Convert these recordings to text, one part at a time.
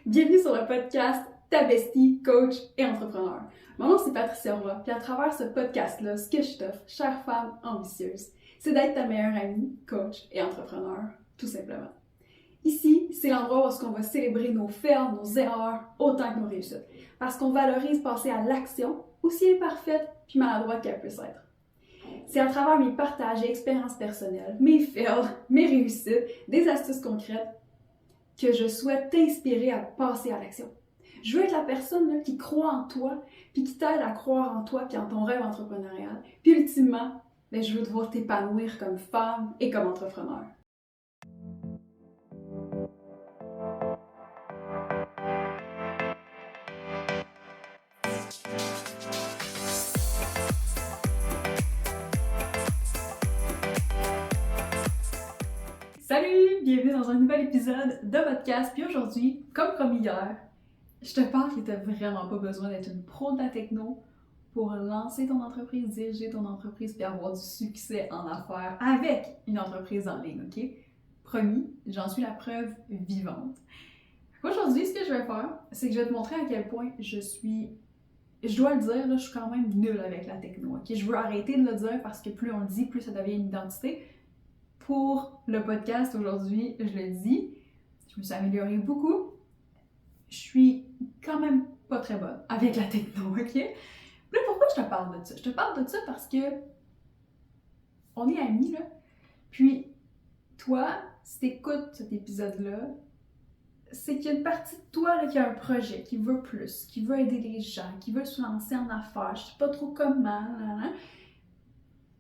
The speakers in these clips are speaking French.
Bienvenue sur le podcast Ta bestie, coach et entrepreneur. Mon nom c'est Patricia Roy, puis à travers ce podcast-là, ce que je t'offre, chère femme ambitieuse, c'est d'être ta meilleure amie, coach et entrepreneur, tout simplement. Ici, c'est l'endroit où on va célébrer nos fails, nos erreurs, autant que nos réussites, parce qu'on valorise passer à l'action, aussi imparfaite puis maladroite qu'elle puisse être. C'est à travers mes partages et expériences personnelles, mes fails, mes réussites, des astuces concrètes, que je souhaite t'inspirer à passer à l'action. Je veux être la personne là, qui croit en toi, puis qui t'aide à croire en toi, puis en ton rêve entrepreneurial. Puis ultimement, je veux te voir t'épanouir comme femme et comme entrepreneur. Salut! Bienvenue dans un nouvel épisode de podcast. Puis aujourd'hui, comme promis hier, je te parle que tu n'as vraiment pas besoin d'être une pro de la techno pour lancer ton entreprise, diriger ton entreprise puis avoir du succès en affaires avec une entreprise en ligne, ok? Promis, j'en suis la preuve vivante. Aujourd'hui, ce que je vais faire, c'est que je vais te montrer à quel point je dois le dire, là, je suis quand même nulle avec la techno, ok? Je veux arrêter de le dire parce que plus on le dit, plus ça devient une identité. Pour le podcast aujourd'hui, je le dis, je me suis améliorée beaucoup. Je suis quand même pas très bonne avec la techno, ok? Là, pourquoi je te parle de ça? Je te parle de ça parce que on est amis, là. Puis, toi, si t'écoutes cet épisode-là, c'est qu'il y a une partie de toi là, qui a un projet, qui veut plus, qui veut aider les gens, qui veut se lancer en affaires. Je sais pas trop comment,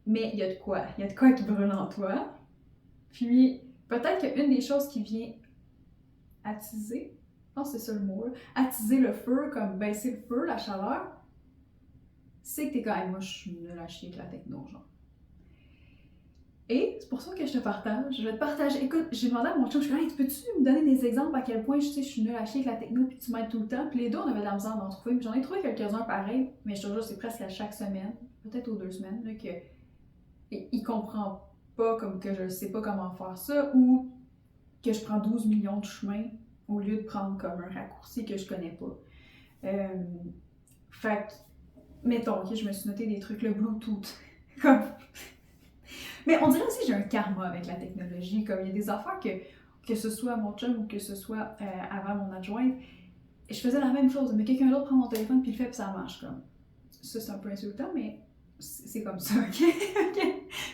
mais il y a de quoi. Il y a de quoi qui brûle en toi. Puis, peut-être qu'une des choses qui vient attiser, je pense que c'est ça le mot, là, attiser le feu, comme baisser le feu, la chaleur, c'est que t'es quand même, moi je suis nulle à chier avec la techno, genre. Et c'est pour ça que je te partage. Je vais te partager. Écoute, j'ai demandé à mon chum, je suis tu peux-tu me donner des exemples à quel point je suis nulle à chier avec la techno puis tu m'aides tout le temps? Puis les deux, on avait de la misère d'en trouver. J'en ai trouvé quelques-uns pareils, mais je te jure, c'est presque à chaque semaine, peut-être aux 2 semaines, là, que il comprend pas, comme que je sais pas comment faire ça, ou que je prends 12 millions de chemins au lieu de prendre comme un raccourci que je connais pas. Fait que, mettons, ok, je me suis noté des trucs, le Bluetooth. Comme... Mais on dirait aussi que j'ai un karma avec la technologie. Comme il y a des affaires que ce soit mon chum ou que ce soit avant mon adjointe, je faisais la même chose, mais quelqu'un d'autre prend mon téléphone puis le fait puis ça marche. Comme. Ça, c'est un peu insultant, mais c'est comme ça, ok?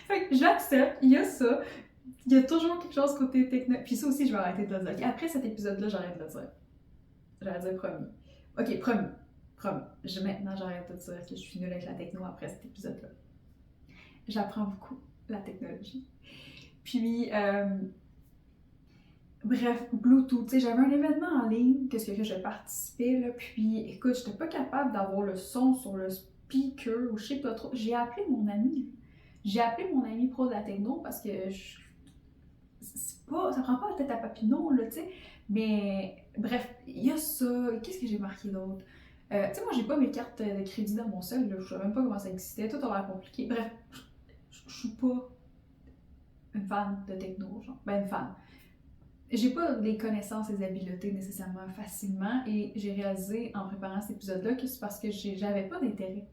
Fait que j'accepte, il y a ça. Il y a toujours quelque chose côté techno. Puis ça aussi, je vais arrêter de le dire. Après cet épisode-là, j'arrête de le dire. J'arrête de dire promis. Ok, promis. Maintenant, j'arrête de dire que je suis nulle avec la techno après cet épisode-là. J'apprends beaucoup la technologie. Puis, bref, Bluetooth. Tu sais, j'avais un événement en ligne que je participais, là. Puis, écoute, j'étais pas capable d'avoir le son sur le speaker ou je sais pas trop. J'ai appelé mon ami. J'ai appelé mon ami pro de la techno parce que ça prend pas la tête à Papineau, là, tu sais. Mais bref, il y a ça. Qu'est-ce que j'ai marqué d'autre? Tu sais, moi, j'ai pas mes cartes de crédit dans mon cell, là. Je savais même pas comment ça existait. Tout a l'air compliqué. Bref, je suis pas une fan de techno, genre. Ben, une fan. J'ai pas les connaissances et les habiletés nécessairement facilement et j'ai réalisé en préparant cet épisode-là que c'est parce que j'avais pas d'intérêt.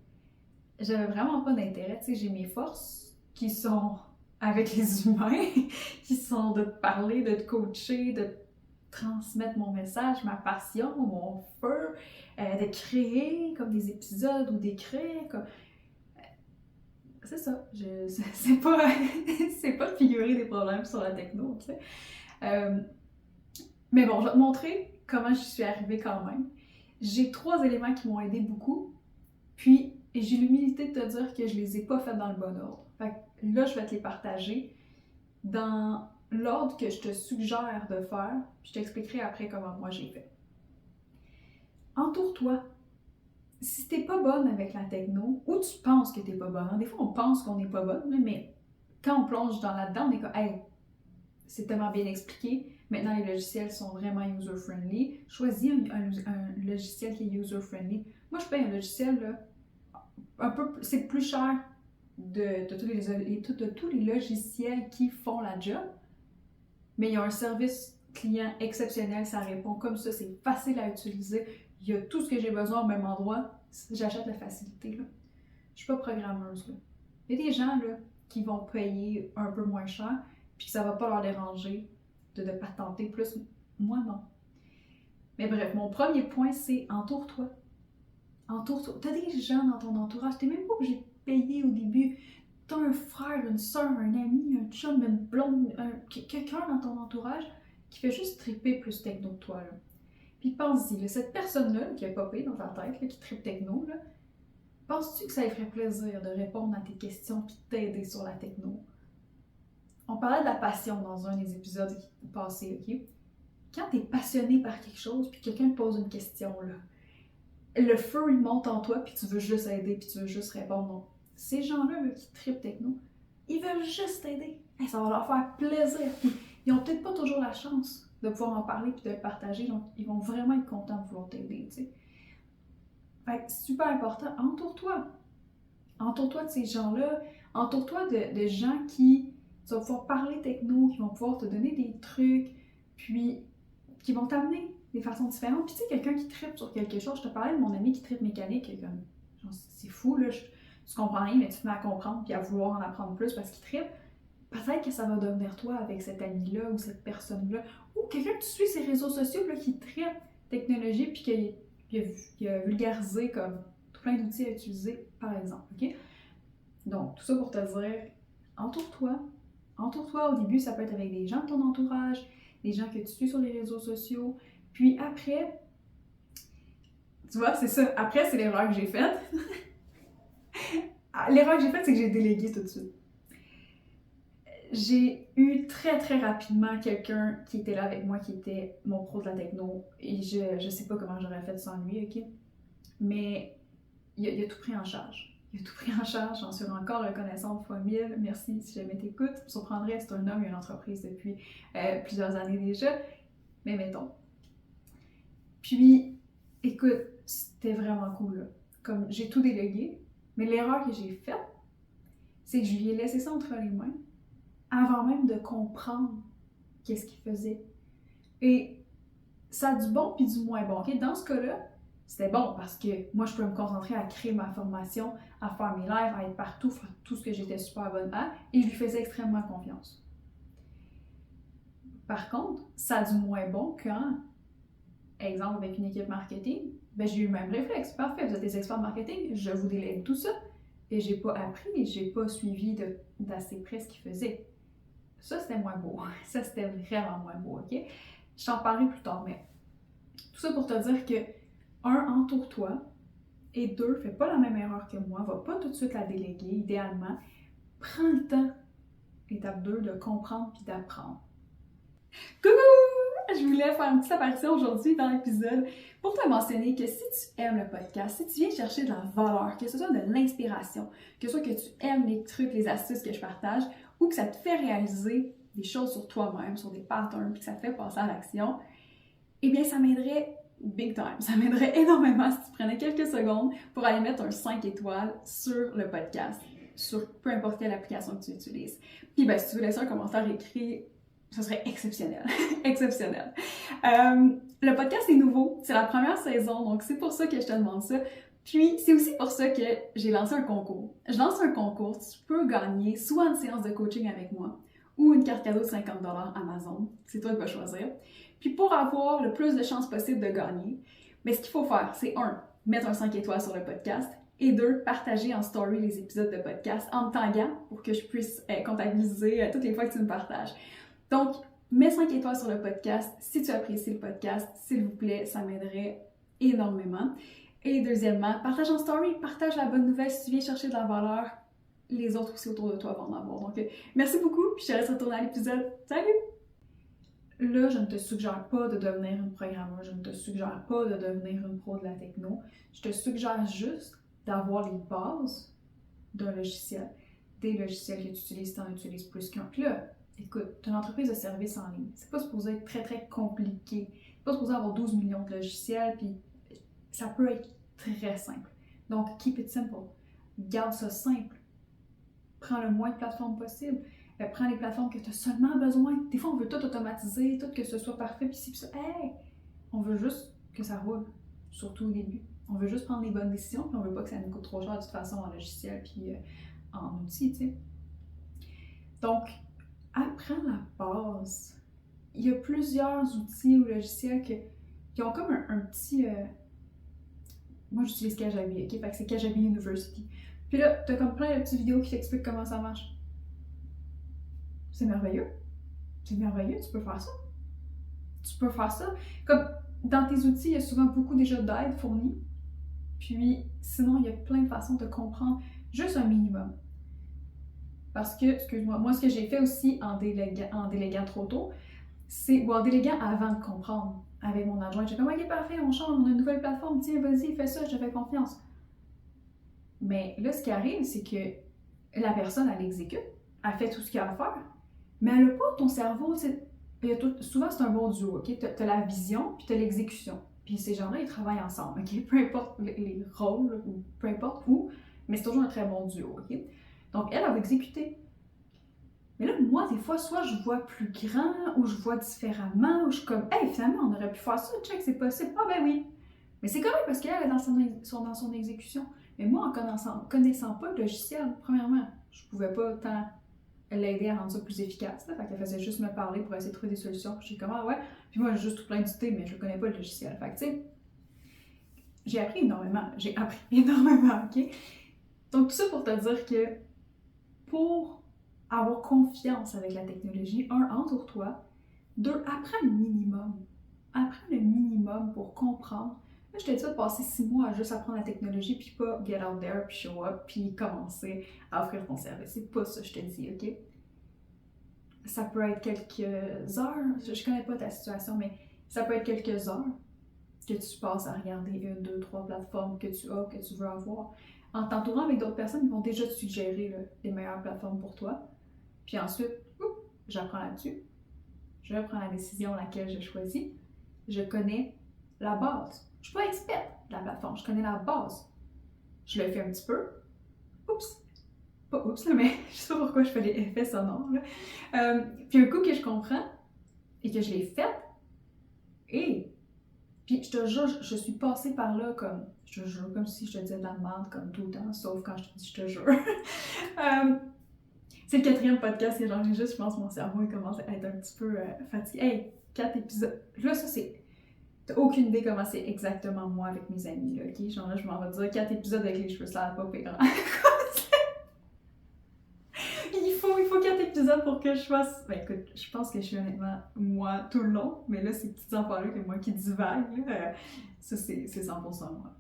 J'avais vraiment pas d'intérêt. Tu sais, j'ai mes forces qui sont avec les humains, qui sont de te parler, de te coacher, de transmettre mon message, ma passion, mon feu, de créer comme des épisodes ou d'écrire comme... C'est ça, c'est pas de figurer des problèmes sur la techno, tu sais. Mais bon, je vais te montrer comment j'y suis arrivée quand même. J'ai 3 éléments qui m'ont aidé beaucoup, puis j'ai l'humilité de te dire que je les ai pas faits dans le bon ordre. Fait que là, je vais te les partager dans l'ordre que je te suggère de faire, puis je t'expliquerai après comment moi j'ai fait. Entoure-toi. Si t'es pas bonne avec la techno, ou tu penses que t'es pas bonne, des fois on pense qu'on n'est pas bonne, mais quand on plonge dans là-dedans, on est comme « Hey, c'est tellement bien expliqué, maintenant les logiciels sont vraiment user-friendly. Choisis un logiciel qui est user-friendly. » Moi, je paye un logiciel, là, c'est plus cher de tous les logiciels qui font la job, mais il y a un service client exceptionnel, ça répond comme ça, c'est facile à utiliser, il y a tout ce que j'ai besoin au même endroit, j'achète la facilité, là. Je suis pas programmeuse, là. Il y a des gens, là, qui vont payer un peu moins cher, puis que ça va pas leur déranger de patenter plus. Moi, non. Mais bref, mon premier point, c'est entoure-toi. Entoure-toi. T'as des gens dans ton entourage, t'es même pas obligé de payer au début. T'as un frère, une soeur, un ami, un chum, une blonde, quelqu'un dans ton entourage qui fait juste triper plus techno que toi, là. Puis pense-y, là, cette personne-là qui a popé dans ta tête, là, qui tripe techno, là, penses-tu que ça lui ferait plaisir de répondre à tes questions puis de t'aider sur la techno? On parlait de la passion dans un des épisodes passés, ok? Quand t'es passionné par quelque chose puis quelqu'un te pose une question, là, le feu il monte en toi puis tu veux juste aider puis tu veux juste répondre. Non. Ces gens-là là, qui trippent techno, ils veulent juste t'aider. Hey, ça va leur faire plaisir. Puis, ils ont peut-être pas toujours la chance de pouvoir en parler puis de le partager, donc ils vont vraiment être contents de vouloir t'aider, tu sais. Fait que super important, entoure-toi. Entoure-toi de ces gens-là, entoure-toi de gens qui tu vas pouvoir parler techno, qui vont pouvoir te donner des trucs, puis qui vont t'amener des façons différentes. Puis tu sais, quelqu'un qui trippe sur quelque chose, je te parlais de mon ami qui trippe mécanique, comme, genre, c'est fou, là, tu comprends rien, mais tu te mets à comprendre puis à vouloir en apprendre plus parce qu'il trippe. Peut-être que ça va devenir toi avec cet ami-là ou cette personne-là, ou quelqu'un que tu suis sur les réseaux sociaux là, qui trippe technologie puis qui a vulgarisé comme tout plein d'outils à utiliser, par exemple, ok? Donc, tout ça pour te dire, entoure-toi. Entoure-toi, au début, ça peut être avec des gens de ton entourage, des gens que tu suis sur les réseaux sociaux. Puis après, tu vois, c'est ça. Après, c'est l'erreur que j'ai faite. L'erreur que j'ai faite, c'est que j'ai délégué tout de suite. J'ai eu très, très rapidement quelqu'un qui était là avec moi, qui était mon pro de la techno. Et je sais pas comment j'aurais fait sans lui, ok? Mais il a tout pris en charge. Il a tout pris en charge, j'en suis encore reconnaissante fois 1000. Merci si jamais t'écoutes. Ça me surprendrait, c'est un homme, il a une entreprise depuis plusieurs années déjà. Mais mettons. Puis, écoute, c'était vraiment cool, là. Comme, j'ai tout délégué, mais l'erreur que j'ai faite, c'est que je lui ai laissé ça entre les mains avant même de comprendre qu'est-ce qu'il faisait. Et ça a du bon puis du moins bon. Okay? Dans ce cas-là, c'était bon parce que moi, je peux me concentrer à créer ma formation, à faire mes lives, à être partout, faire tout ce que j'étais super bonne à, et je lui faisais extrêmement confiance. Par contre, ça a du moins bon quand, exemple avec une équipe marketing, ben j'ai eu le même réflexe. Parfait, vous êtes des experts marketing, je vous délègue tout ça. Et j'ai pas appris, j'ai pas suivi d'assez près ce qu'ils faisaient. Ça, c'était moins beau. Ça, c'était vraiment moins beau, ok? Je t'en parlerai plus tard, mais tout ça pour te dire que, un, entoure-toi, et deux, fais pas la même erreur que moi, va pas tout de suite la déléguer, idéalement. Prends le temps, étape 2, de comprendre puis d'apprendre. Coucou! Je voulais faire une petite apparition aujourd'hui dans l'épisode pour te mentionner que si tu aimes le podcast, si tu viens chercher de la valeur, que ce soit de l'inspiration, que ce soit que tu aimes les trucs, les astuces que je partage, ou que ça te fait réaliser des choses sur toi-même, sur des patterns, puis que ça te fait passer à l'action, eh bien ça m'aiderait big time. Ça m'aiderait énormément si tu prenais quelques secondes pour aller mettre un 5 étoiles sur le podcast, sur peu importe quelle application que tu utilises. Puis ben, si tu veux laisser un commentaire écrit, ce serait exceptionnel. Exceptionnel. Le podcast est nouveau, c'est la première saison, donc c'est pour ça que je te demande ça. Puis, c'est aussi pour ça que j'ai lancé un concours. Je lance un concours, tu peux gagner soit une séance de coaching avec moi ou une carte cadeau de 50$ Amazon. C'est toi qui vas choisir. Puis, pour avoir le plus de chances possible de gagner, mais ce qu'il faut faire, c'est 1, mettre un 5 étoiles sur le podcast, et 2, partager en story les épisodes de podcast en me taguant pour que je puisse comptabiliser toutes les fois que tu me partages. Donc, mets 5 étoiles sur le podcast si tu apprécies le podcast, s'il vous plaît, ça m'aiderait énormément. Et deuxièmement, partage en story, partage la bonne nouvelle si tu viens chercher de la valeur, les autres aussi autour de toi vont en avoir. Donc, merci beaucoup, puis je te laisse retourner à l'épisode. Salut! Là, je ne te suggère pas de devenir une programmeuse, je ne te suggère pas de devenir une pro de la techno. Je te suggère juste d'avoir les bases d'un logiciel, des logiciels que tu utilises, tu en utilises plus qu'un. Puis là, écoute, tu as une entreprise de services en ligne. C'est pas supposé être très, très compliqué. C'est pas supposé avoir 12 millions de logiciels, puis ça peut être très simple. Donc, keep it simple. Garde ça simple. Prends le moins de plateformes possible. Prends les plateformes que tu as seulement besoin. Des fois, on veut tout automatiser, tout que ce soit parfait, puis ci, puis ça. Hey! On veut juste que ça roule, surtout au début. On veut juste prendre les bonnes décisions, puis on veut pas que ça nous coûte trop cher de toute façon en logiciel, puis en outils, tu sais. Donc, apprends la base. Il y a plusieurs outils ou logiciels qui ont comme un petit... Moi, j'utilise Kajabi, ok? Fait que c'est Kajabi University. Puis là, t'as comme plein de petites vidéos qui t'expliquent comment ça marche. C'est merveilleux. C'est merveilleux, tu peux faire ça. Tu peux faire ça. Comme dans tes outils, il y a souvent beaucoup déjà d'aide fournies. Puis, sinon, il y a plein de façons de comprendre juste un minimum. Parce que, excuse-moi, moi, ce que j'ai fait aussi en déléguant trop tôt, ou en déléguant avant de comprendre avec mon adjoint. J'ai comme, ok, parfait, on change, on a une nouvelle plateforme, tiens, vas-y, fais ça, je te fais confiance. Mais là, ce qui arrive, c'est que la personne, elle exécute, elle fait tout ce qu'il y a à faire, mais elle n'a pas ton cerveau, souvent c'est un bon duo, ok? Tu as la vision, puis tu as l'exécution. Puis ces gens-là, ils travaillent ensemble, ok? Peu importe les rôles, ou peu importe où, mais c'est toujours un très bon duo, ok? Donc elle va exécuter. Mais là, moi, des fois, soit je vois plus grand, ou je vois différemment, ou je suis comme, hey, finalement, on aurait pu faire ça, check, c'est possible. Ah ben oui. Mais c'est correct parce qu'elle est dans son exécution. Mais moi, en connaissant pas le logiciel, premièrement, je pouvais pas tant l'aider à rendre ça plus efficace. Fait qu'elle faisait juste me parler pour essayer de trouver des solutions. Puis j'ai comme, ah ouais. Puis moi, j'ai juste tout plein d'idées, mais je connais pas le logiciel. Fait que, tu sais, j'ai appris énormément. J'ai appris énormément, ok? Donc, tout ça pour te dire que pour avoir confiance avec la technologie, entoure-toi. 2, apprends le minimum. Apprends le minimum pour comprendre. Là, je te dis de passer 6 mois à juste apprendre la technologie, puis pas get out there, puis show up, puis commencer à offrir ton service. C'est pas ça, je te dis, ok? Ça peut être quelques heures, je connais pas ta situation, mais ça peut être quelques heures que tu passes à regarder 1, 2, 3 plateformes que tu as, que tu veux avoir. En t'entourant avec d'autres personnes, ils vont déjà te suggérer là, les meilleures plateformes pour toi. Puis ensuite, j'apprends là-dessus. Je prends la décision laquelle je choisis. Je connais la base. Je suis pas experte de la plateforme, je connais la base. Je le fais un petit peu. Oups! Pas oups, là, mais je sais pas pourquoi je fais les effets sonores. Puis un coup que je comprends et que je l'ai fait, et puis je te jure, je suis passée par là comme, je te jure, comme si je te disais de la merde comme tout le temps, sauf quand je te dis je te jure. C'est le 4e podcast et j'enregistre, je pense que mon cerveau il commence à être un petit peu fatigué. Hey, 4 épisodes. Là, ça c'est... T'as aucune idée comment c'est exactement moi avec mes amis, là, ok? Genre là, je m'en vais dire 4 épisodes avec les cheveux, ça va pas pire. il faut 4 épisodes pour que je fasse... Ben écoute, je pense que je suis honnêtement moi tout le long, mais là, ces petits enfants-là que moi qui divague, là, ça c'est 100% moi.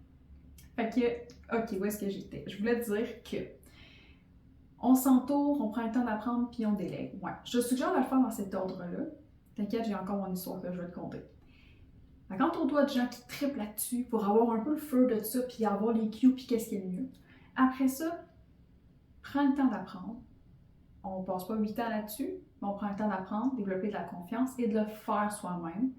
Fait que, ok, où est-ce que j'étais? Je voulais te dire que on s'entoure, on prend le temps d'apprendre, puis on délègue. Ouais. Je te suggère de le faire dans cet ordre-là. T'inquiète, j'ai encore mon histoire que je vais te conter. Quand on doit de gens qui triplent là-dessus pour avoir un peu le feu de ça, puis avoir les cues, puis qu'est-ce qui est le mieux. Après ça, prends le temps d'apprendre. On passe pas 8 ans là-dessus, mais on prend le temps d'apprendre, développer de la confiance et de le faire soi-même.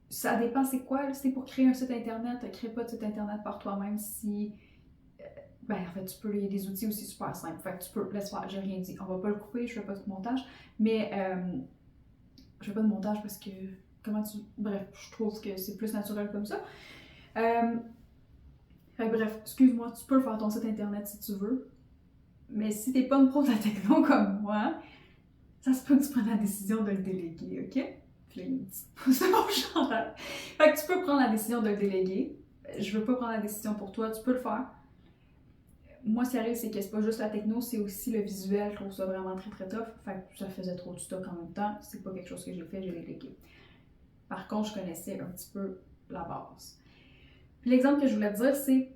Ça dépend c'est quoi. Si c'est pour créer un site internet, crée pas de site internet par toi-même si... Ben, en fait, il y a des outils aussi super simples. Fait que tu peux, laisse faire, j'ai rien dit. On va pas le couper, je fais pas de montage. Mais, je fais pas de montage parce que, bref, je trouve que c'est plus naturel comme ça. Bref, excuse-moi, tu peux faire ton site internet si tu veux. Mais si t'es pas une pro de la techno comme moi, ça se peut que tu prennes la décision de le déléguer, ok? Puis là, il y a une petite pouce de mon chandail. Fait que tu peux prendre la décision de le déléguer. Je veux pas prendre la décision pour toi, tu peux le faire. Moi, ce qui arrive, c'est que c'est pas juste la techno, c'est aussi le visuel. Je trouve ça vraiment très très tough. Fait que ça faisait trop de stock en même temps. C'est pas quelque chose que j'ai fait, j'ai délégué. Par contre, je connaissais un petit peu la base. Puis l'exemple que je voulais te dire, c'est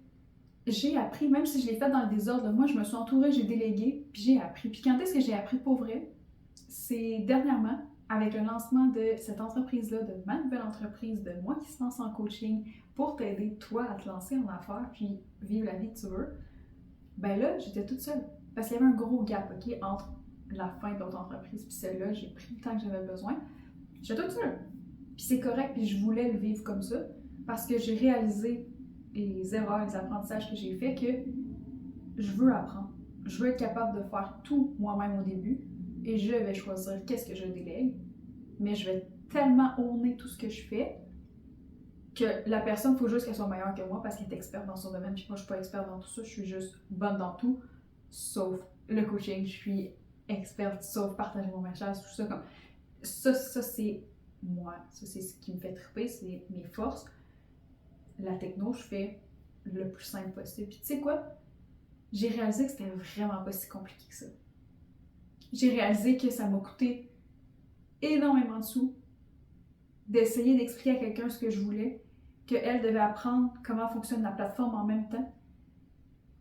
j'ai appris, même si je l'ai fait dans le désordre, moi je me suis entourée, j'ai délégué, puis j'ai appris. Puis quand est-ce que j'ai appris pour vrai? C'est dernièrement, avec le lancement de cette entreprise-là, de ma nouvelle entreprise, de moi qui se lance en coaching pour t'aider, toi, à te lancer en affaires, puis vivre la vie que tu veux. Ben là, j'étais toute seule. Parce qu'il y avait un gros gap, ok, entre la fin de l'autre entreprise puis celle-là. J'ai pris le temps que j'avais besoin. J'étais toute seule. Puis c'est correct, puis je voulais le vivre comme ça. Parce que j'ai réalisé les erreurs, les apprentissages que j'ai fait que je veux apprendre. Je veux être capable de faire tout moi-même au début. et je vais choisir qu'est-ce que je délègue, mais je vais tellement owner tout ce que je fais que la personne, il faut juste qu'elle soit meilleure que moi parce qu'elle est experte dans son domaine. Puis moi, je suis pas experte dans tout ça, je suis juste bonne dans tout, sauf le coaching. Je suis experte, sauf partager mon message, tout ça. Comme ça c'est moi. Ça, c'est ce qui me fait triper, c'est mes forces. La techno, je fais le plus simple possible. Puis tu sais quoi? J'ai réalisé que c'était vraiment pas si compliqué que ça. J'ai réalisé que ça m'a coûté énormément de sous d'essayer d'expliquer à quelqu'un ce que je voulais, qu'elle devait apprendre comment fonctionne la plateforme en même temps,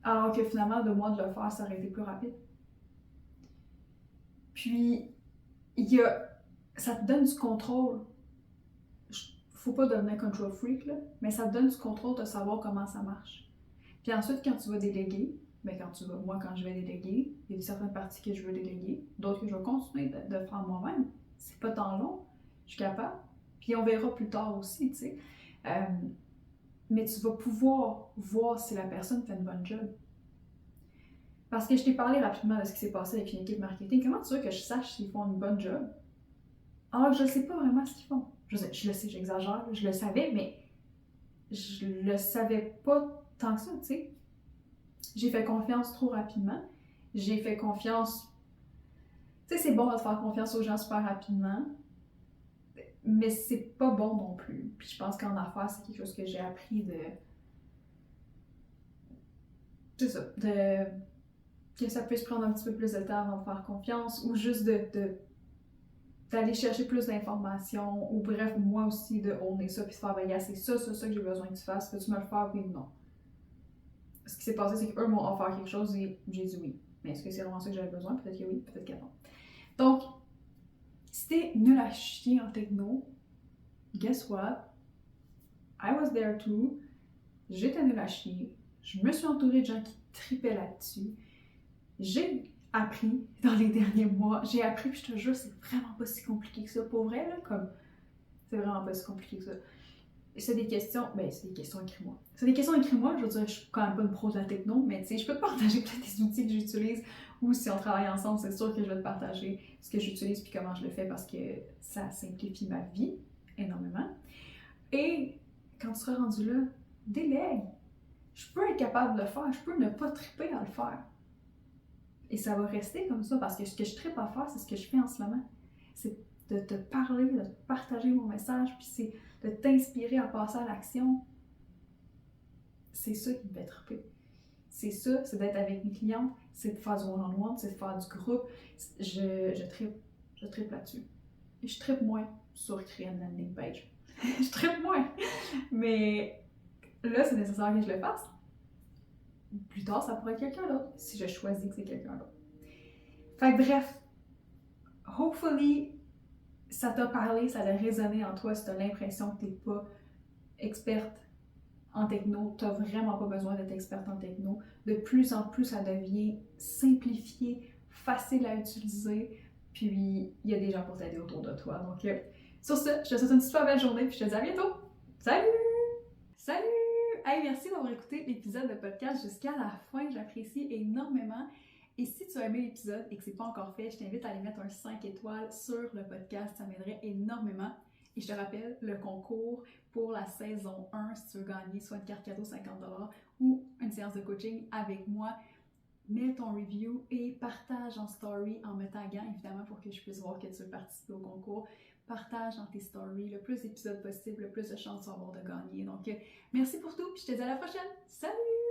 alors que finalement, de moi de le faire, ça aurait été plus rapide. Puis, ça te donne du contrôle. Faut pas devenir control freak, là, mais ça te donne du contrôle de savoir comment ça marche. Puis ensuite, quand tu vas déléguer, moi, quand je vais déléguer, il y a certaines parties que je veux déléguer, d'autres que je vais continuer de faire moi-même. C'est pas tant long, je suis capable. Puis on verra plus tard aussi, tu sais. Mais tu vas pouvoir voir si la personne fait une bonne job. Parce que je t'ai parlé rapidement de ce qui s'est passé avec une équipe marketing. Comment tu veux que je sache s'ils font une bonne job? Alors que je ne sais pas vraiment ce qu'ils font. Je le sais, j'exagère, je le savais, mais je le savais pas tant que ça, tu sais. J'ai fait confiance trop rapidement. J'ai fait confiance... Tu sais, c'est bon de faire confiance aux gens super rapidement, mais c'est pas bon non plus. Puis je pense qu'en affaires, c'est quelque chose que j'ai appris de... C'est ça, que ça puisse prendre un petit peu plus de temps avant de faire confiance, ou juste d'aller chercher plus d'informations, ou bref, moi aussi, de owner ça, puis de faire, ben, c'est ça que j'ai besoin que tu fasses, peux-tu me le faire, oui ou non? Ce qui s'est passé, c'est qu'eux m'ont offert quelque chose et j'ai dit oui. Mais est-ce que c'est vraiment ça que j'avais besoin? Peut-être que oui, peut-être que non. Donc, si t'es nul à chier en techno, guess what? I was there too. J'étais nul à chier. Je me suis entourée de gens qui tripaient là-dessus. J'ai appris dans les derniers mois. J'ai appris, puis je te jure, c'est vraiment pas si compliqué que ça. Pour vrai, là, comme... C'est vraiment pas si compliqué que ça. C'est des questions... c'est des questions écris-moi. C'est des questions écris-moi, je veux dire, je suis quand même pas une pro de la techno, mais tu sais, je peux te partager peut-être des outils que j'utilise, ou si on travaille ensemble, c'est sûr que je vais te partager ce que j'utilise puis comment je le fais parce que ça simplifie ma vie énormément. Et quand tu seras rendu là, délègue. Je peux être capable de le faire, je peux ne pas triper à le faire. Et ça va rester comme ça parce que ce que je tripe à faire, c'est ce que je fais en ce moment. C'est de te parler, de te partager mon message, puis c'est de t'inspirer à passer à l'action. C'est ça qui me fait triper. C'est ça, c'est d'être avec mes clientes, c'est de faire du one-on-one, c'est de faire du groupe. Je tripe là-dessus. Et je tripe moins sur créer une landing page. Je tripe moins. Mais là, c'est nécessaire que je le fasse. Plus tard, ça pourrait être quelqu'un d'autre, si je choisis que c'est quelqu'un d'autre. Fait que bref, hopefully, ça t'a parlé, ça a résonné en toi si t'as l'impression que t'es pas experte en techno, t'as vraiment pas besoin d'être experte en techno. De plus en plus, ça devient simplifié, facile à utiliser, puis il y a des gens pour t'aider autour de toi. Donc, sur ce, je te souhaite une super belle journée, puis je te dis à bientôt! Salut! Salut! Hey, merci d'avoir écouté l'épisode de podcast jusqu'à la fin, j'apprécie énormément. Et si tu as aimé l'épisode et que c'est pas encore fait, je t'invite à aller mettre un 5 étoiles sur le podcast, ça m'aiderait énormément. Et je te rappelle, le concours pour la saison 1, si tu veux gagner soit une carte cadeau 50$ ou une séance de coaching avec moi, mets ton review et partage en story en me taguant, évidemment, pour que je puisse voir que tu veux participer au concours. Partage dans tes stories le plus d'épisodes possible, le plus de chances d'avoir de gagner. Donc, merci pour tout, puis je te dis à la prochaine. Salut!